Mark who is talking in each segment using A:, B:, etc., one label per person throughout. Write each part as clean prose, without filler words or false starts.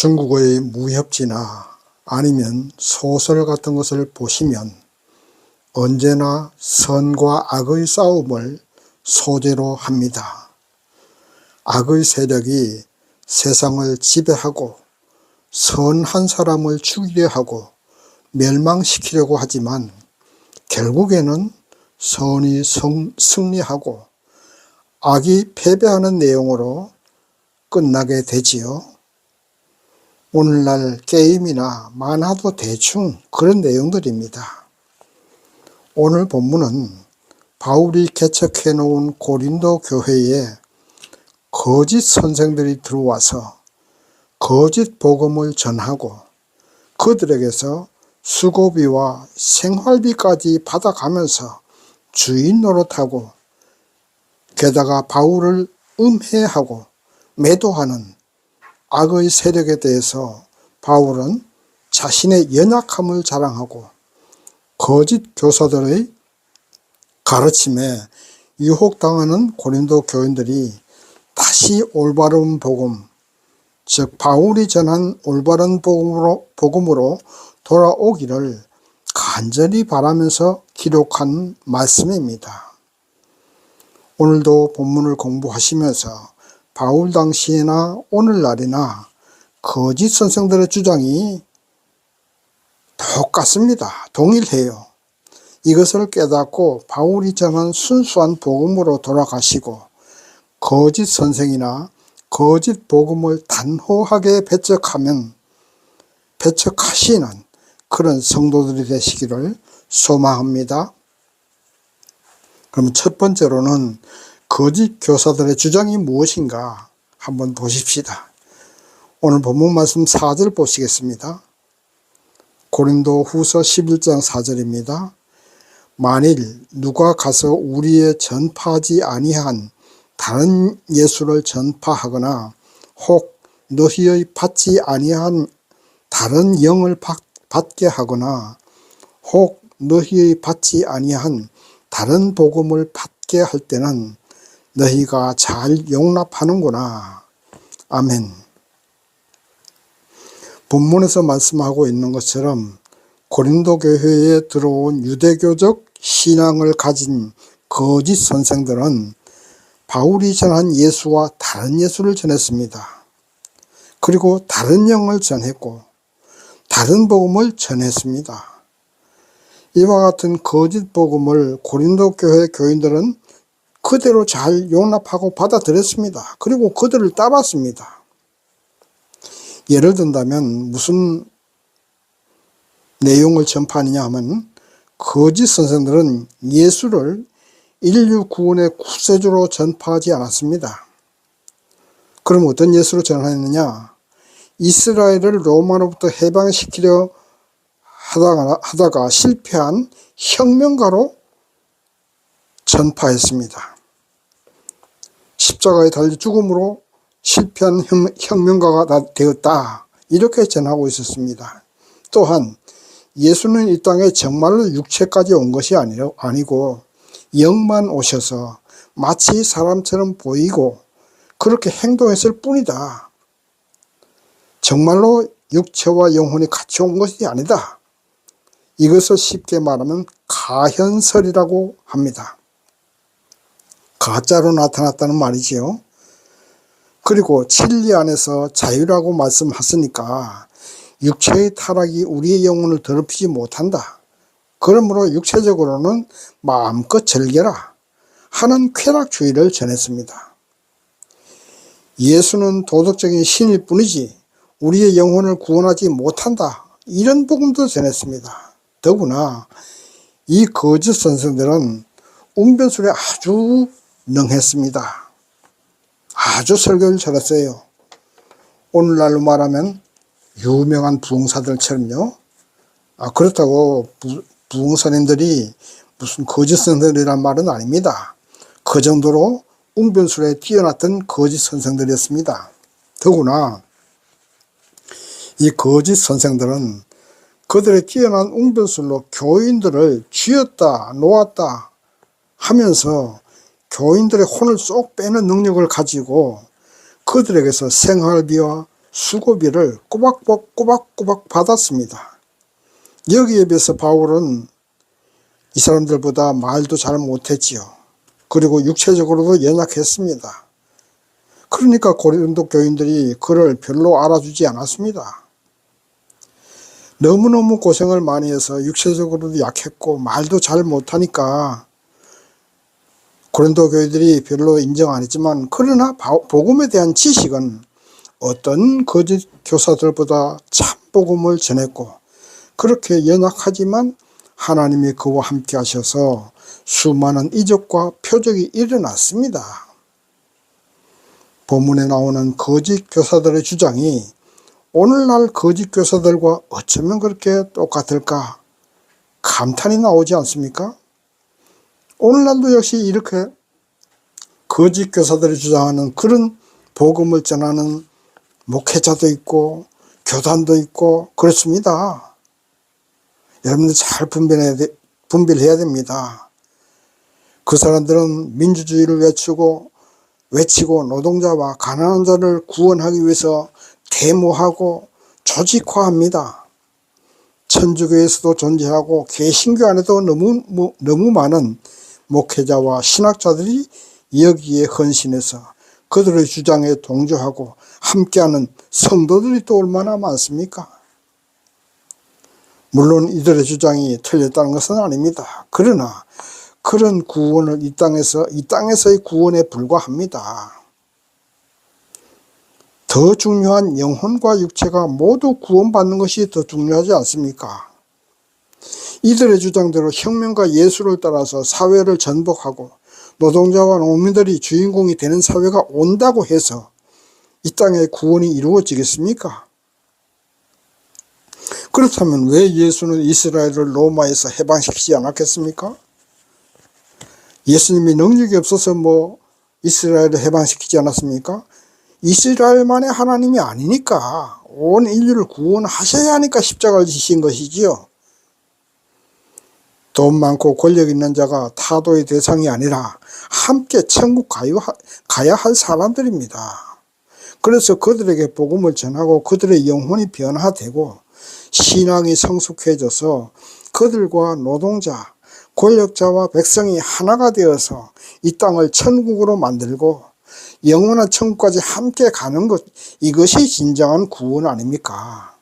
A: 중국의 무협지나 아니면 소설 같은 것을 보시면 언제나 선과 악의 싸움을 소재로 합니다. 악의 세력이 세상을 지배하고 선한 사람을 죽이려 하고 멸망시키려고 하지만 결국에는 선이 승리하고 악이 패배하는 내용으로 끝나게 되지요. 오늘날 게임이나 만화도 대충 그런 내용들입니다. 오늘 본문은 바울이 개척해 놓은 고린도 교회에 거짓 선생들이 들어와서 거짓 복음을 전하고 그들에게서 수고비와 생활비까지 받아가면서 주인 노릇하고 게다가 바울을 음해하고 매도하는 악의 세력에 대해서 바울은 자신의 연약함을 자랑하고 거짓 교사들의 가르침에 유혹당하는 고린도 교인들이 다시 올바른 복음, 즉 바울이 전한 올바른 복음으로 돌아오기를 간절히 바라면서 기록한 말씀입니다. 오늘도 본문을 공부하시면서 바울 당시에나 오늘날이나 거짓 선생들의 주장이 똑같습니다. 동일해요. 이것을 깨닫고 바울이 전한 순수한 복음으로 돌아가시고 거짓 선생이나 거짓 복음을 단호하게 배척하시는 그런 성도들이 되시기를 소망합니다. 그럼 첫 번째로는 거짓 교사들의 주장이 무엇인가 한번 보십시다. 오늘 본문 말씀 4절 보시겠습니다. 고린도 후서 11장 4절입니다. 만일 누가 가서 우리의 전파하지 아니한 다른 예수를 전파하거나 혹 너희의 받지 아니한 다른 영을 받게 하거나 혹 너희의 받지 아니한 다른 복음을 받게 할 때는 너희가 잘 용납하는구나. 아멘. 본문에서 말씀하고 있는 것처럼 고린도 교회에 들어온 유대교적 신앙을 가진 거짓 선생들은 바울이 전한 예수와 다른 예수를 전했습니다. 그리고 다른 영을 전했고 다른 복음을 전했습니다. 이와 같은 거짓 복음을 고린도 교회 교인들은 그대로 잘 용납하고 받아들였습니다. 그리고 그들을 따랐습니다. 예를 든다면 무슨 내용을 전파하느냐 하면 거짓 선생들은 예수를 인류 구원의 구세주로 전파하지 않았습니다. 그럼 어떤 예수로 전하느냐? 이스라엘을 로마로부터 해방시키려 하다가 실패한 혁명가로 전파했습니다. 십자가에 달려 죽음으로 실패한 혁명가가 되었다. 이렇게 전하고 있었습니다. 또한 예수는 이 땅에 정말로 육체까지 온 것이 아니고 영만 오셔서 마치 사람처럼 보이고 그렇게 행동했을 뿐이다. 정말로 육체와 영혼이 같이 온 것이 아니다. 이것을 쉽게 말하면 가현설이라고 합니다. 가짜로 나타났다는 말이지요. 그리고 진리 안에서 자유라고 말씀하시니까 육체의 타락이 우리의 영혼을 더럽히지 못한다. 그러므로 육체적으로는 마음껏 즐겨라 하는 쾌락주의를 전했습니다. 예수는 도덕적인 신일 뿐이지 우리의 영혼을 구원하지 못한다. 이런 복음도 전했습니다. 더구나 이 거짓 선생들은 웅변술에 아주 능했습니다. 아주 설교를 잘했어요. 오늘날로 말하면 유명한 부흥사들처럼요. 그렇다고 부흥사님들이 무슨 거짓 선생들이란 말은 아닙니다. 그 정도로 웅변술에 뛰어났던 거짓 선생들이었습니다. 더구나 이 거짓 선생들은 그들의 뛰어난 웅변술로 교인들을 쥐었다 놓았다 하면서 교인들의 혼을 쏙 빼는 능력을 가지고 그들에게서 생활비와 수고비를 꼬박꼬박 받았습니다. 여기에 비해서 바울은 이 사람들보다 말도 잘 못했지요. 그리고 육체적으로도 연약했습니다. 그러니까 고린도 교인들이 그를 별로 알아주지 않았습니다. 너무너무 고생을 많이 해서 육체적으로도 약했고 말도 잘 못하니까 고린도 교인들이 별로 인정 안 했지만, 그러나 복음에 대한 지식은 어떤 거짓 교사들보다 참 복음을 전했고, 그렇게 연약하지만 하나님이 그와 함께 하셔서 수많은 이적과 표적이 일어났습니다. 본문에 나오는 거짓 교사들의 주장이 오늘날 거짓 교사들과 어쩌면 그렇게 똑같을까 감탄이 나오지 않습니까? 오늘날도 역시 이렇게 거짓 교사들이 주장하는 그런 복음을 전하는 목회자도 있고 교단도 있고 그렇습니다. 여러분들 잘 분별해야 됩니다. 그 사람들은 민주주의를 외치고 노동자와 가난한 자를 구원하기 위해서 데모하고 조직화합니다. 천주교에서도 존재하고 개신교 안에도 너무 많은 목회자와 신학자들이 여기에 헌신해서 그들의 주장에 동조하고 함께하는 성도들이 또 얼마나 많습니까? 물론 이들의 주장이 틀렸다는 것은 아닙니다. 그러나 그런 구원을 이 땅에서의 구원에 불과합니다. 더 중요한 영혼과 육체가 모두 구원받는 것이 더 중요하지 않습니까? 이들의 주장대로 혁명과 예수를 따라서 사회를 전복하고 노동자와 농민들이 주인공이 되는 사회가 온다고 해서 이 땅에 구원이 이루어지겠습니까? 그렇다면 왜 예수는 이스라엘을 로마에서 해방시키지 않았겠습니까? 예수님이 능력이 없어서 이스라엘을 해방시키지 않았습니까? 이스라엘만의 하나님이 아니니까 온 인류를 구원하셔야 하니까 십자가를 지신 것이지요. 돈 많고 권력 있는 자가 타도의 대상이 아니라 함께 천국 가야 할 사람들입니다. 그래서 그들에게 복음을 전하고 그들의 영혼이 변화되고 신앙이 성숙해져서 그들과 노동자, 권력자와 백성이 하나가 되어서 이 땅을 천국으로 만들고 영원한 천국까지 함께 가는 것, 이것이 진정한 구원 아닙니까?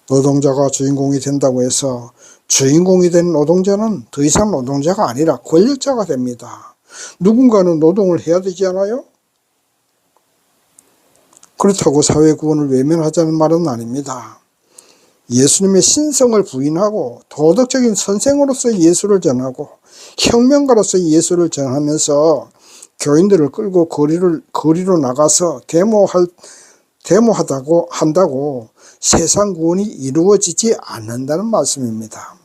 A: 노동자가 주인공이 된다고 해서 주인공이 된 노동자는 더 이상 노동자가 아니라 권력자가 됩니다. 누군가는 노동을 해야 되지 않아요? 그렇다고 사회구원을 외면하자는 말은 아닙니다. 예수님의 신성을 부인하고 도덕적인 선생으로서 예수를 전하고 혁명가로서 예수를 전하면서 교인들을 끌고 거리로 나가서 한다고 세상 구원이 이루어지지 않는다는 말씀입니다.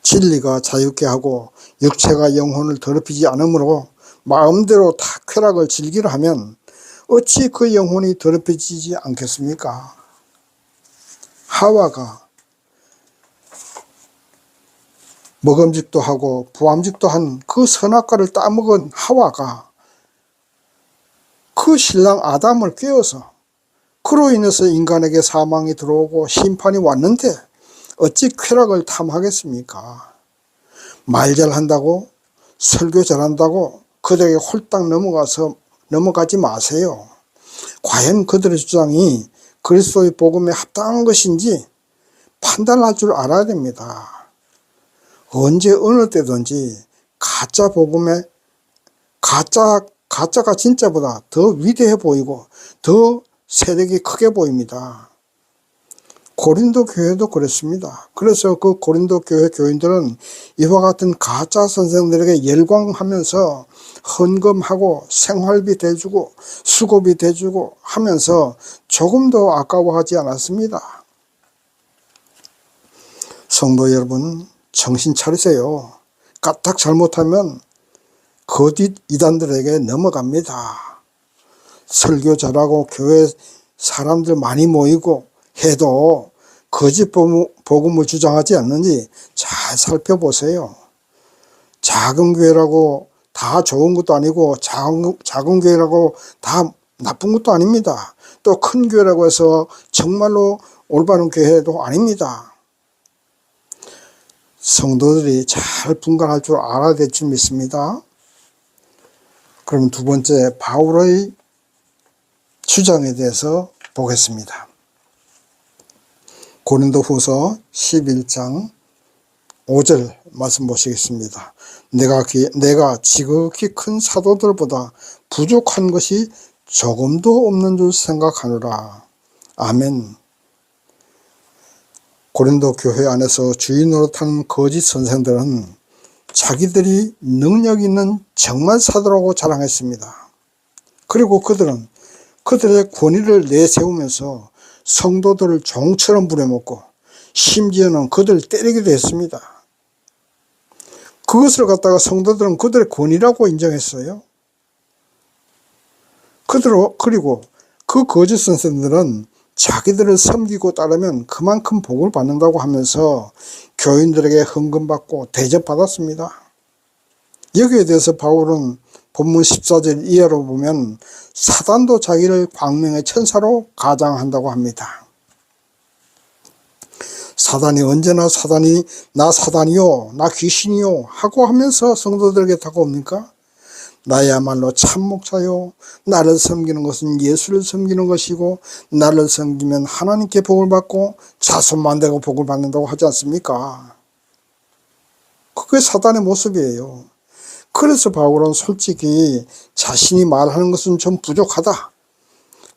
A: 진리가 자유케 하고 육체가 영혼을 더럽히지 않으므로 마음대로 다 쾌락을 즐기려 하면 어찌 그 영혼이 더럽혀지지 않겠습니까? 하와가 먹음직도 하고 부함직도 한 그 선악과를 따먹은 하와가 그 신랑 아담을 꾀어서 그로 인해서 인간에게 사망이 들어오고 심판이 왔는데 어찌 쾌락을 탐하겠습니까? 말 잘한다고 설교 잘한다고 그들에게 홀딱 넘어가지 마세요. 과연 그들의 주장이 그리스도의 복음에 합당한 것인지 판단할 줄 알아야 됩니다. 언제 어느 때든지 가짜 복음에 가짜가 진짜보다 더 위대해 보이고 더 세력이 크게 보입니다. 고린도 교회도 그랬습니다. 그래서 그 고린도 교회 교인들은 이와 같은 가짜 선생들에게 열광하면서 헌금하고 생활비 대주고 수고비 대주고 하면서 조금도 아까워하지 않았습니다. 성도 여러분, 정신 차리세요. 까딱 잘못하면 거짓 이단들에게 넘어갑니다. 설교 잘하고 교회 사람들 많이 모이고 해도 거짓 복음을 주장하지 않는지 잘 살펴보세요. 작은 교회라고 다 좋은 것도 아니고 작은 교회라고 다 나쁜 것도 아닙니다. 또 큰 교회라고 해서 정말로 올바른 교회도 아닙니다. 성도들이 잘 분간할 줄 알아야 될 줄 믿습니다. 그럼 두 번째, 바울의 주장에 대해서 보겠습니다. 고린도후서 11장 5절 말씀 보시겠습니다. 내가 지극히 큰 사도들보다 부족한 것이 조금도 없는 줄 생각하노라. 아멘. 고린도 교회 안에서 주의 노릇하는 거짓 선생들은 자기들이 능력 있는 정말 사도라고 자랑했습니다. 그리고 그들은 그들의 권위를 내세우면서 성도들을 종처럼 부려먹고 심지어는 그들을 때리기도 했습니다. 그것을 갖다가 성도들은 그들의 권위라고 인정했어요. 그리고 그 거짓 선생들은 자기들을 섬기고 따르면 그만큼 복을 받는다고 하면서 교인들에게 헌금받고 대접받았습니다. 여기에 대해서 바울은 본문 14절 이하로 보면 사단도 자기를 광명의 천사로 가장한다고 합니다. 사단이 언제나 나 사단이요, 나 귀신이요 하고 하면서 성도들에게 다가옵니까? 나야말로 참 목사요, 나를 섬기는 것은 예수를 섬기는 것이고 나를 섬기면 하나님께 복을 받고 자손만 되고 복을 받는다고 하지 않습니까? 그게 사단의 모습이에요. 그래서 바울은 솔직히 자신이 말하는 것은 좀 부족하다.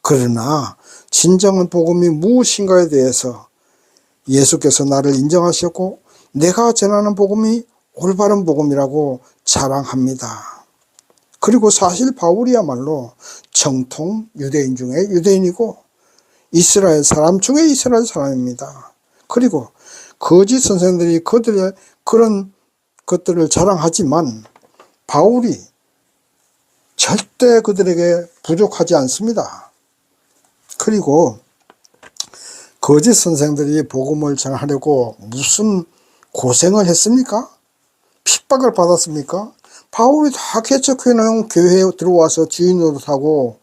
A: 그러나 진정한 복음이 무엇인가에 대해서 예수께서 나를 인정하셨고 내가 전하는 복음이 올바른 복음이라고 자랑합니다. 그리고 사실 바울이야말로 정통 유대인 중에 유대인이고 이스라엘 사람 중에 이스라엘 사람입니다. 그리고 거짓 선생들이 그들의 그런 것들을 자랑하지만 바울이 절대 그들에게 부족하지 않습니다. 그리고 거짓 선생들이 복음을 전하려고 무슨 고생을 했습니까? 핍박을 받았습니까? 바울이 다 개척해 놓은 교회에 들어와서 주인 노릇하고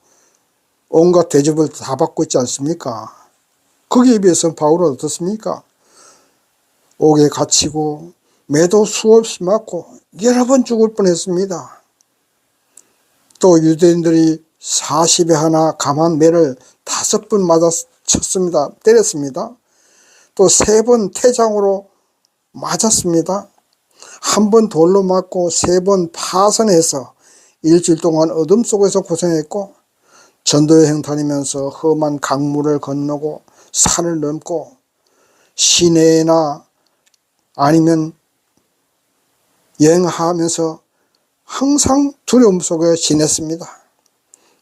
A: 온갖 대접을 다 받고 있지 않습니까? 거기에 비해서 바울은 어떻습니까? 옥에 갇히고 매도 수없이 맞고 여러 번 죽을 뻔했습니다. 또 유대인들이 40에 하나 감한 매를 5번 맞아 쳤습니다. 때렸습니다. 또 3번 태장으로 맞았습니다. 1번 돌로 맞고 3번 파선해서 일주일 동안 어둠 속에서 고생했고 전도여행 다니면서 험한 강물을 건너고 산을 넘고 시내나 아니면 여행하면서 항상 두려움 속에 지냈습니다.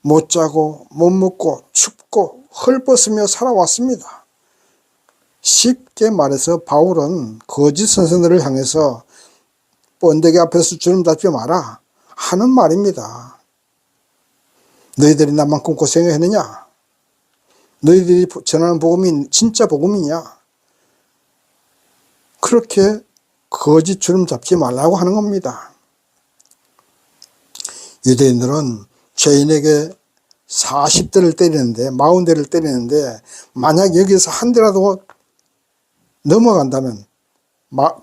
A: 못 자고 못 먹고 춥고 헐벗으며 살아왔습니다. 쉽게 말해서 바울은 거짓 선생들을 향해서 번데기 앞에서 주름 잡지 마라 하는 말입니다. 너희들이 나만큼 고생했느냐? 너희들이 전하는 복음이 진짜 복음이냐? 그렇게 거짓 주름 잡지 말라고 하는 겁니다. 유대인들은 죄인에게 40대를 때리는데 40대를 때리는데 만약 여기서 한 대라도 넘어간다면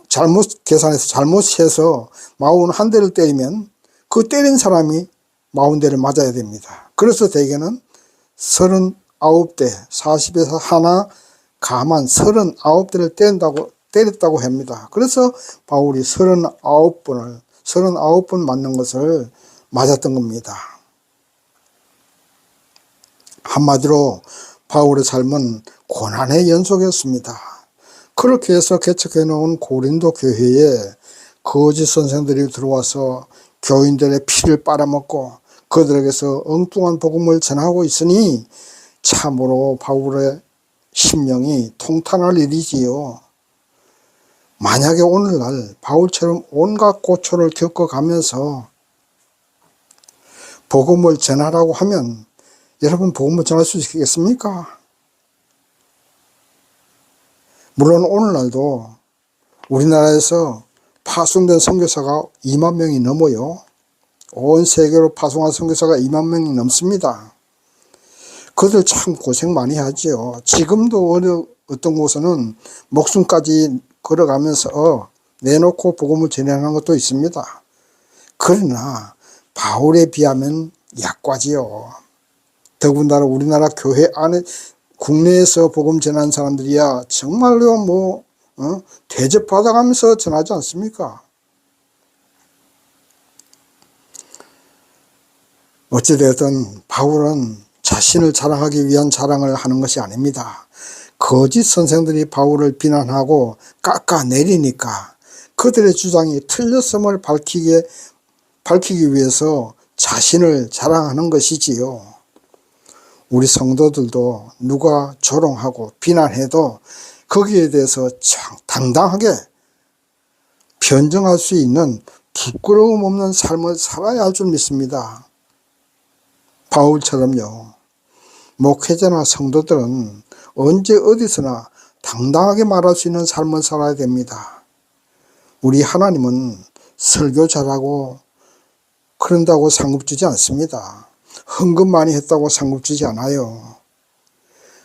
A: 잘못 계산해서 잘못해서 41대를 때리면 그 때린 사람이 40대를 맞아야 됩니다. 그래서 대개는 39대 40에서 하나 감한 39대를 때렸다고 합니다. 그래서 바울이 39번 맞는 것을 맞았던 겁니다. 한마디로 바울의 삶은 고난의 연속이었습니다. 그렇게 해서 개척해 놓은 고린도 교회에 거짓 선생들이 들어와서 교인들의 피를 빨아먹고 그들에게서 엉뚱한 복음을 전하고 있으니 참으로 바울의 심령이 통탄할 일이지요. 만약에 오늘날 바울처럼 온갖 고초를 겪어가면서 복음을 전하라고 하면 여러분 복음을 전할 수 있겠습니까? 물론 오늘날도 우리나라에서 파송된 선교사가 2만 명이 넘어요. 온 세계로 파송한 선교사가 2만 명이 넘습니다. 그들 참 고생 많이 하지요. 지금도 어떤 곳에는 목숨까지 걸어가면서 내놓고 복음을 전하는 것도 있습니다. 그러나 바울에 비하면 약과지요. 더군다나 우리나라 교회 안에 국내에서 복음 전하는 사람들이야 정말로 대접받아가면서 전하지 않습니까? 어찌되었든 바울은 자신을 자랑하기 위한 자랑을 하는 것이 아닙니다. 거짓 선생들이 바울을 비난하고 깎아내리니까 그들의 주장이 틀렸음을 밝히기 위해서 자신을 자랑하는 것이지요. 우리 성도들도 누가 조롱하고 비난해도 거기에 대해서 당당하게 변정할 수 있는 부끄러움 없는 삶을 살아야 할 줄 믿습니다. 바울처럼요. 목회자나 성도들은 언제 어디서나 당당하게 말할 수 있는 삶을 살아야 됩니다. 우리 하나님은 설교 잘하고 그런다고 상급 주지 않습니다. 헌금 많이 했다고 상급 주지 않아요.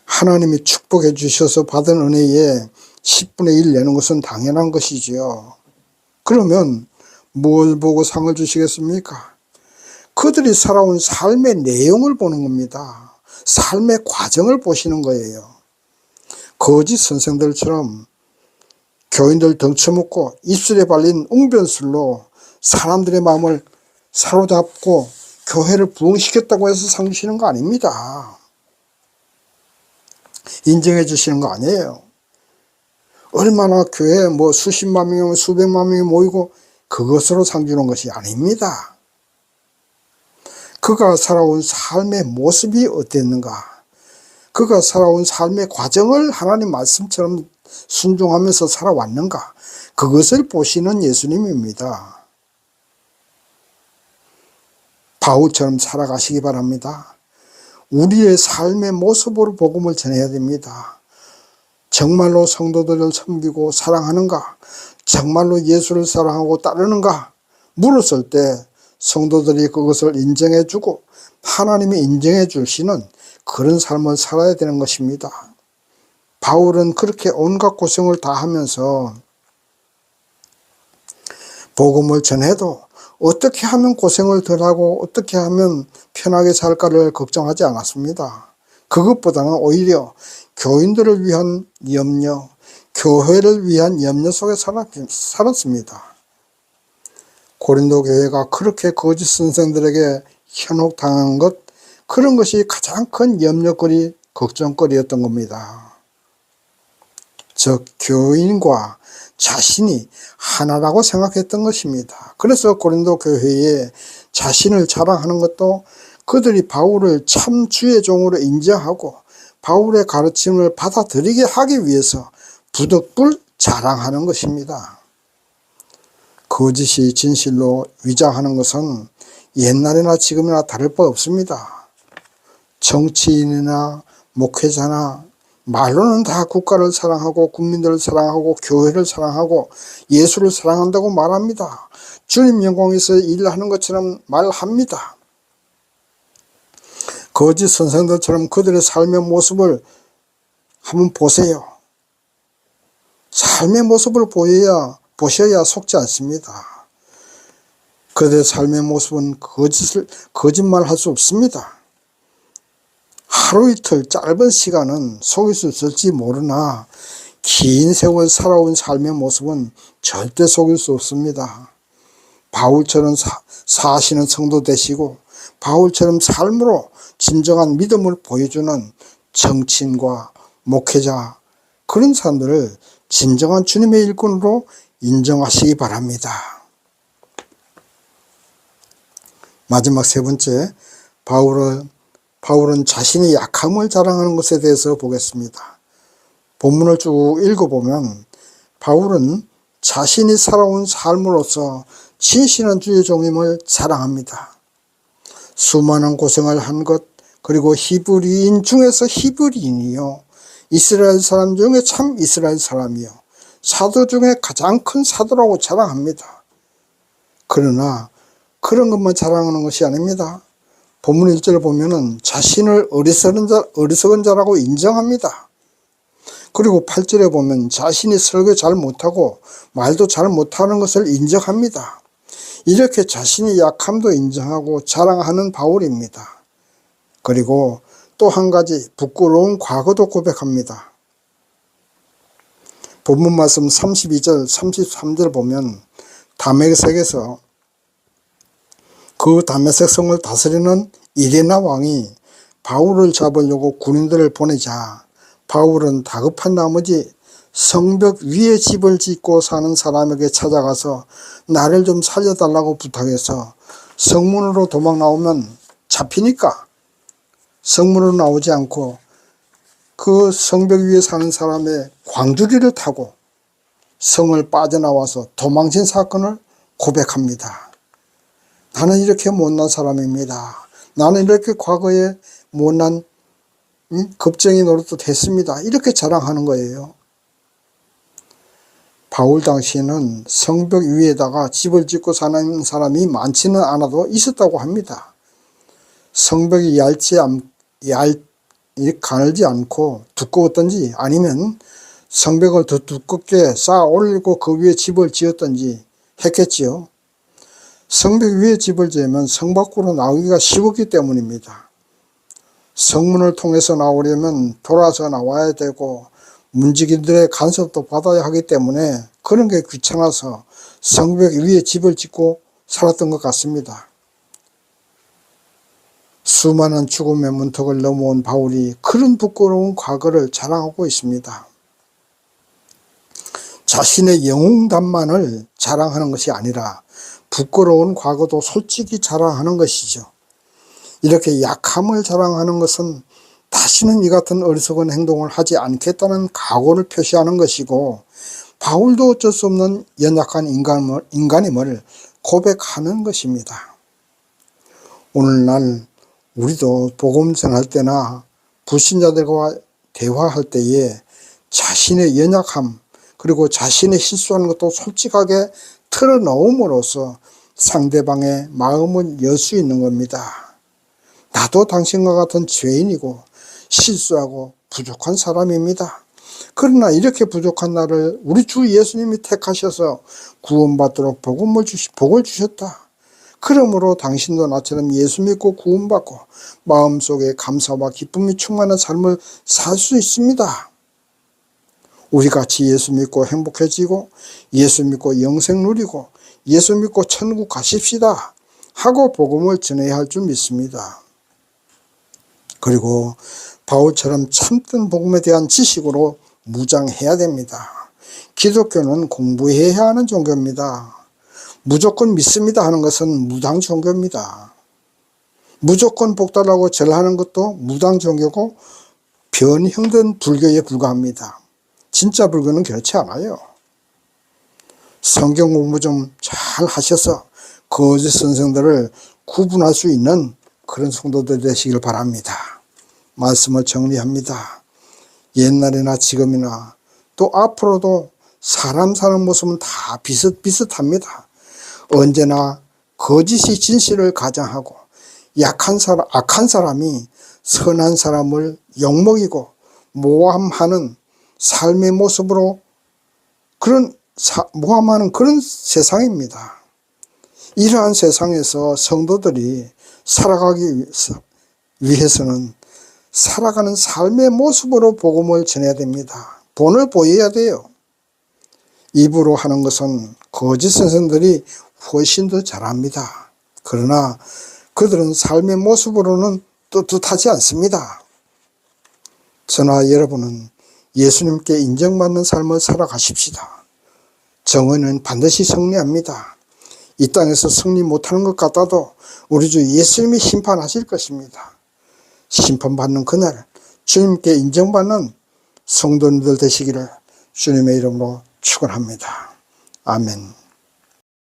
A: 하나님이 축복해 주셔서 받은 은혜에 10분의 1 내는 것은 당연한 것이지요. 그러면 뭘 보고 상을 주시겠습니까? 그들이 살아온 삶의 내용을 보는 겁니다. 삶의 과정을 보시는 거예요. 거짓 선생들처럼 교인들 덩쳐먹고 입술에 발린 웅변술로 사람들의 마음을 사로잡고 교회를 부흥시켰다고 해서 상 주시는 거 아닙니다. 인정해 주시는 거 아니에요. 얼마나 교회에 수십만 명이면 수백만 명이 모이고 그것으로 상 주는 것이 아닙니다. 그가 살아온 삶의 모습이 어땠는가? 그가 살아온 삶의 과정을 하나님 말씀처럼 순종하면서 살아왔는가? 그것을 보시는 예수님입니다. 바울처럼 살아가시기 바랍니다. 우리의 삶의 모습으로 복음을 전해야 됩니다. 정말로 성도들을 섬기고 사랑하는가? 정말로 예수를 사랑하고 따르는가? 물었을 때 성도들이 그것을 인정해주고 하나님이 인정해 주시는 그런 삶을 살아야 되는 것입니다. 바울은 그렇게 온갖 고생을 다 하면서 복음을 전해도 어떻게 하면 고생을 덜하고 어떻게 하면 편하게 살까를 걱정하지 않았습니다. 그것보다는 오히려 교인들을 위한 염려, 교회를 위한 염려 속에 살았습니다. 고린도 교회가 그렇게 거짓 선생들에게 현혹당한 것, 그런 것이 가장 큰 염려거리, 걱정거리였던 겁니다. 즉 교인과 자신이 하나라고 생각했던 것입니다. 그래서 고린도 교회에 자신을 자랑하는 것도 그들이 바울을 참 주의 종으로 인정하고 바울의 가르침을 받아들이게 하기 위해서 부득불 자랑하는 것입니다. 거짓이 진실로 위장하는 것은 옛날이나 지금이나 다를 바 없습니다. 정치인이나 목회자나 말로는 다 국가를 사랑하고 국민들을 사랑하고 교회를 사랑하고 예수를 사랑한다고 말합니다. 주님 영광에서 일하는 것처럼 말합니다. 거짓 선생들처럼 그들의 삶의 모습을 한번 보세요. 삶의 모습을 보셔야 속지 않습니다. 그들의 삶의 모습은 거짓말 할 수 없습니다. 하루 이틀 짧은 시간은 속일 수 있을지 모르나 긴 세월 살아온 삶의 모습은 절대 속일 수 없습니다. 바울처럼 사시는 성도 되시고 바울처럼 삶으로 진정한 믿음을 보여주는 정치인과 목회자, 그런 사람들을 진정한 주님의 일꾼으로 인정하시기 바랍니다. 마지막 세 번째, 바울은 자신의 약함을 자랑하는 것에 대해서 보겠습니다. 본문을 쭉 읽어보면 바울은 자신이 살아온 삶으로서 진실한 주의 종임을 자랑합니다. 수많은 고생을 한 것, 그리고 히브리인 중에서 히브리인이요, 이스라엘 사람 중에 참 이스라엘 사람이요, 사도 중에 가장 큰 사도라고 자랑합니다. 그러나 그런 것만 자랑하는 것이 아닙니다. 본문 1절을 보면은 자신을 어리석은 자라고 인정합니다. 그리고 8절에 보면 자신이 설교 잘 못하고 말도 잘 못하는 것을 인정합니다. 이렇게 자신의 약함도 인정하고 자랑하는 바울입니다. 그리고 또 한 가지 부끄러운 과거도 고백합니다. 본문 말씀 32절 33절 보면 다메섹에서 그 다메섹 성을 다스리는 이레나 왕이 바울을 잡으려고 군인들을 보내자 바울은 다급한 나머지 성벽 위에 집을 짓고 사는 사람에게 찾아가서 나를 좀 살려달라고 부탁해서 성문으로 도망 나오면 잡히니까 성문으로 나오지 않고 그 성벽 위에 사는 사람의 광주리를 타고 성을 빠져나와서 도망친 사건을 고백합니다. 나는 이렇게 못난 사람입니다. 나는 이렇게 과거에 못난 겁쟁이 노릇도 했습니다. 이렇게 자랑하는 거예요. 바울 당시에는 성벽 위에다가 집을 짓고 사는 사람이 많지는 않아도 있었다고 합니다. 성벽이 가늘지 않고 두꺼웠던지 아니면 성벽을 더 두껍게 쌓아 올리고 그 위에 집을 지었던지 했겠지요. 성벽 위에 집을 지으면 성 밖으로 나오기가 쉬웠기 때문입니다. 성문을 통해서 나오려면 돌아서 나와야 되고 문지기들의 간섭도 받아야 하기 때문에 그런 게 귀찮아서 성벽 위에 집을 짓고 살았던 것 같습니다. 수많은 죽음의 문턱을 넘어온 바울이 그런 부끄러운 과거를 자랑하고 있습니다. 자신의 영웅담만을 자랑하는 것이 아니라 부끄러운 과거도 솔직히 자랑하는 것이죠. 이렇게 약함을 자랑하는 것은 다시는 이 같은 어리석은 행동을 하지 않겠다는 각오를 표시하는 것이고 바울도 어쩔 수 없는 연약한 인간임을 고백하는 것입니다. 오늘날 우리도 복음 전할 때나 불신자들과 대화할 때에 자신의 연약함 그리고 자신의 실수하는 것도 솔직하게 털어놓음으로써 상대방의 마음을 열 수 있는 겁니다. 나도 당신과 같은 죄인이고 실수하고 부족한 사람입니다. 그러나 이렇게 부족한 나를 우리 주 예수님이 택하셔서 구원받도록 복을 주셨다. 그러므로 당신도 나처럼 예수 믿고 구원받고 마음속에 감사와 기쁨이 충만한 삶을 살 수 있습니다. 우리 같이 예수 믿고 행복해지고 예수 믿고 영생 누리고 예수 믿고 천국 가십시다 하고 복음을 전해야 할 줄 믿습니다. 그리고 바울처럼 참된 복음에 대한 지식으로 무장해야 됩니다. 기독교는 공부해야 하는 종교입니다. 무조건 믿습니다 하는 것은 무당 종교입니다. 무조건 복달하고 절하는 것도 무당 종교고 변형된 불교에 불과합니다. 진짜 불교는 그렇지 않아요. 성경 공부 좀 잘 하셔서 거짓 선생들을 구분할 수 있는 그런 성도들 되시길 바랍니다. 말씀을 정리합니다. 옛날이나 지금이나 또 앞으로도 사람 사는 모습은 다 비슷합니다. 언제나 거짓이 진실을 가장하고 악한 사람이 선한 사람을 욕먹이고 모함하는 삶의 모습으로 모함하는 그런 세상입니다. 이러한 세상에서 성도들이 살아가기 위해서는 살아가는 삶의 모습으로 복음을 전해야 됩니다. 본을 보여야 돼요. 입으로 하는 것은 거짓 선생들이 훨씬 더 잘합니다. 그러나 그들은 삶의 모습으로는 떳떳하지 않습니다. 저나 여러분은 예수님께 인정받는 삶을 살아가십시다. 정의는 반드시 승리합니다. 이 땅에서 승리 못하는 것 같아도 우리 주 예수님이 심판하실 것입니다. 심판받는 그날 주님께 인정받는 성도님들 되시기를 주님의 이름으로 축원합니다. 아멘.